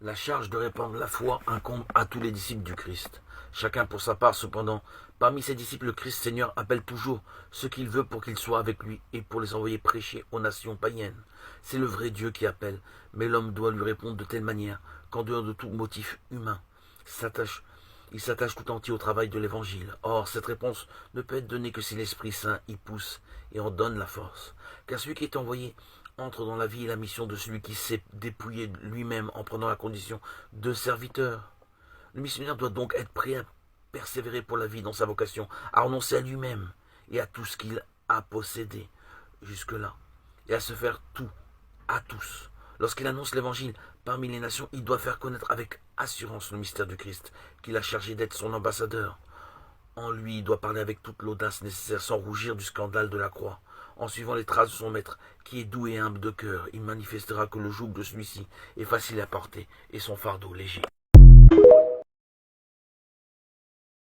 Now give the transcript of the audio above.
La charge de répandre la foi incombe à tous les disciples du Christ. Chacun pour sa part, cependant. Parmi ses disciples, le Christ Seigneur appelle toujours ce qu'il veut pour qu'ils soient avec lui et pour les envoyer prêcher aux nations païennes. C'est le vrai Dieu qui appelle, mais l'homme doit lui répondre de telle manière qu'en dehors de tout motif humain, il s'attache tout entier au travail de l'Évangile. Or, cette réponse ne peut être donnée que si l'Esprit Saint y pousse et en donne la force. Car celui qui est envoyé entre dans la vie et la mission de celui qui s'est dépouillé lui-même en prenant la condition de serviteur. Le missionnaire doit donc être prêt à persévérer pour la vie dans sa vocation, à renoncer à lui-même et à tout ce qu'il a possédé jusque-là, et à se faire tout, à tous. Lorsqu'il annonce l'évangile parmi les nations, il doit faire connaître avec assurance le mystère du Christ, qu'il a chargé d'être son ambassadeur. En lui, il doit parler avec toute l'audace nécessaire, sans rougir du scandale de la croix. En suivant les traces de son maître, qui est doux et humble de cœur, il manifestera que le joug de celui-ci est facile à porter et son fardeau léger.